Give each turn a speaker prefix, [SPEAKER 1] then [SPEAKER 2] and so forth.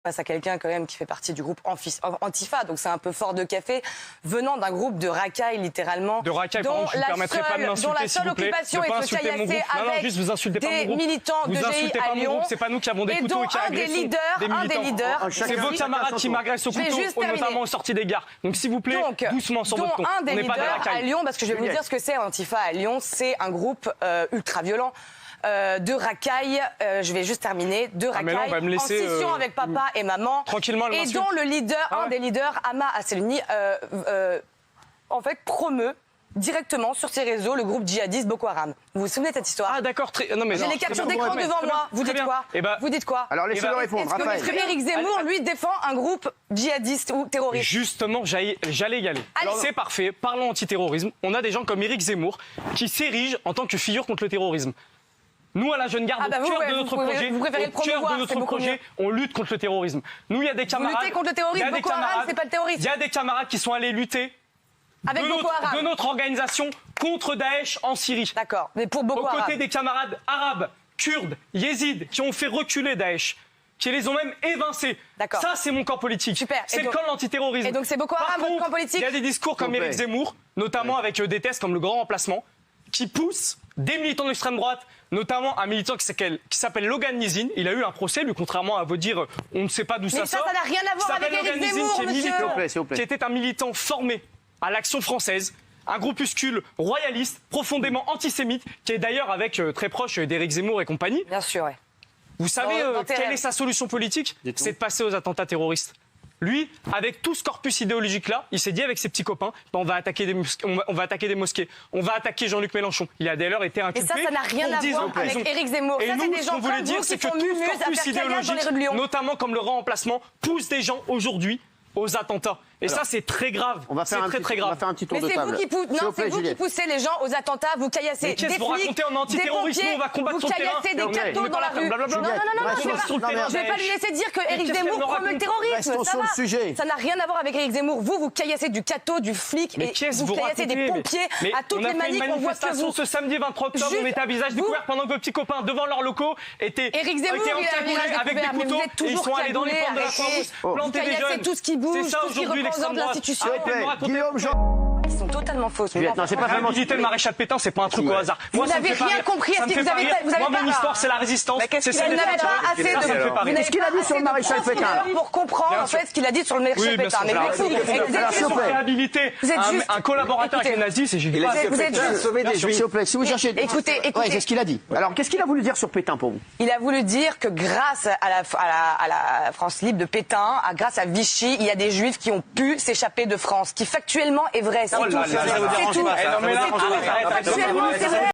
[SPEAKER 1] Face à quelqu'un quand même qui fait partie du groupe Antifa, donc c'est un peu fort de café, venant d'un groupe de racailles littéralement,
[SPEAKER 2] de racailles, pardon, je ne me permettrai pas de m'insulter, s'il vous plaît, de pas insulter mon groupe. Non, juste vous insultez pas mon groupe.
[SPEAKER 1] Des militants de GI à Lyon.
[SPEAKER 2] C'est pas nous qui avons des couteaux et qui agressons
[SPEAKER 1] un des leaders.
[SPEAKER 2] C'est vos camarades qui m'agressent au couteau, notamment aux sorties des gares. Donc s'il vous plaît, doucement sur votre ton.
[SPEAKER 1] Un des leaders à Lyon, parce que je vais vous dire ce que c'est Antifa à Lyon, c'est un groupe ultra violent. De racailles, je vais juste terminer, de racailles en scission avec papa et maman,
[SPEAKER 2] tranquillement,
[SPEAKER 1] et dont le leader, un des leaders, Ama Asselni, en fait promeut directement sur ses réseaux le groupe djihadiste Boko Haram. Vous vous souvenez de cette histoire?
[SPEAKER 2] Ah d'accord,
[SPEAKER 1] j'ai les captures d'écran devant moi. Vous dites quoi? Vous dites quoi?
[SPEAKER 3] Alors laissez-le répondre, Raphaël.
[SPEAKER 1] Est-ce que Éric Zemmour, lui, défend un groupe djihadiste ou terroriste?
[SPEAKER 2] Justement, j'allais y aller. C'est parfait, parlons antiterrorisme. On a des gens comme Éric Zemmour qui s'érigent en tant que figure contre le terrorisme. Nous, à la Jeune Garde, au cœur de notre projet, on lutte contre le terrorisme. Nous, il y a des camarades...
[SPEAKER 1] Vous luttez contre le terrorisme, Boko Haram, c'est pas le terrorisme.
[SPEAKER 2] Il y a des camarades qui sont allés lutter de notre organisation contre Daesh en Syrie.
[SPEAKER 1] D'accord, mais pour Boko Haram.
[SPEAKER 2] Aux côtés des camarades arabes, kurdes, yézidis, qui ont fait reculer Daesh, qui les ont même évincés. Ça, c'est mon camp politique.
[SPEAKER 1] Super.
[SPEAKER 2] C'est le camp de l'antiterrorisme.
[SPEAKER 1] Et donc c'est Boko Haram, votre camp politique?
[SPEAKER 2] Il y a des discours comme Éric Zemmour, notamment avec des thèses comme le grand remplacement, qui poussent des militants d'extrême droite, notamment un militant qui s'appelle Logan Nizine. Il a eu un procès, lui, contrairement à vous dire, on ne sait pas d'où ça sort.
[SPEAKER 1] Mais ça n'a rien à voir avec Éric Zemmour, monsieur.
[SPEAKER 2] Qui était un militant formé à l'Action française, un groupuscule royaliste, profondément antisémite, qui est d'ailleurs avec très proche d'Éric Zemmour et compagnie.
[SPEAKER 1] Bien sûr, ouais.
[SPEAKER 2] Vous savez quelle est sa solution politique? C'est de passer aux attentats terroristes. Lui, avec tout ce corpus idéologique-là, il s'est dit avec ses petits copains, on va attaquer des mosquées, on va attaquer Jean-Luc Mélenchon. Il a d'ailleurs été inculpé.
[SPEAKER 1] Et ça n'a rien à voir avec Éric Zemmour.
[SPEAKER 2] Et nous, ce qu'on voulait dire, c'est que tout ce corpus idéologique, notamment comme le remplacement, pousse des gens aujourd'hui aux attentats. Et ça, c'est très grave. C'est très grave.
[SPEAKER 3] On va faire un petit tour de table.
[SPEAKER 1] Mais c'est vous qui poussez les gens aux attentats, vous caillassez des flics,
[SPEAKER 2] vous racontez en antiterrorisme, on va combattre sur le terrain.
[SPEAKER 1] Vous caillassez des cathos dans la rue. Non, je vais pas lui laisser dire que Éric Zemmour promeut le terrorisme. Ça n'a rien à voir avec Éric Zemmour. Vous caillassez du catho, du flic, et vous caillassez des pompiers à toutes les manies qu'on voit que vous.
[SPEAKER 2] Ce samedi 23 octobre, on était à visage découvert pendant que vos petits copains devant leurs locaux étaient encagoulés avec des couteaux et ils sont allés dans les portes de la Croix-Rousse planter des jeunes.
[SPEAKER 1] Tout ce qui bouge,
[SPEAKER 2] c'est ça
[SPEAKER 1] tout ce qui
[SPEAKER 2] aujourd'hui
[SPEAKER 1] représente l'institution.
[SPEAKER 3] Guillaume Jean.
[SPEAKER 1] Ils sont totalement fausses.
[SPEAKER 3] Non, c'est pas vraiment
[SPEAKER 2] visiter le maréchal Pétain, c'est pas un truc au hasard.
[SPEAKER 1] Vous n'avez rien compris. Est-ce que vous avez
[SPEAKER 2] pas? Moi, mon histoire, c'est la résistance.
[SPEAKER 1] C'est ça. Vous n'avez pas assez de.
[SPEAKER 3] Qu'est-ce qu'il a dit sur le maréchal Pétain
[SPEAKER 1] pour comprendre en fait ce qu'il a dit sur le maréchal Pétain. Mais
[SPEAKER 2] vous êtes réhabilité un collaborateur avec les nazis, c'est génial.
[SPEAKER 1] Vous êtes juste
[SPEAKER 3] sauvé des juifs. S'il vous plaît, si vous cherchez.
[SPEAKER 1] Écoutez.
[SPEAKER 3] C'est ce qu'il a dit. Alors, qu'est-ce qu'il a voulu dire sur Pétain pour vous?
[SPEAKER 1] Il a voulu dire que grâce à la France libre de Pétain, grâce à Vichy, il y a des juifs qui ont pu s'échapper de France, qui factuellement est vrai. C'est tout.
[SPEAKER 2] Non mais là,
[SPEAKER 1] Factuellement, c'est vrai.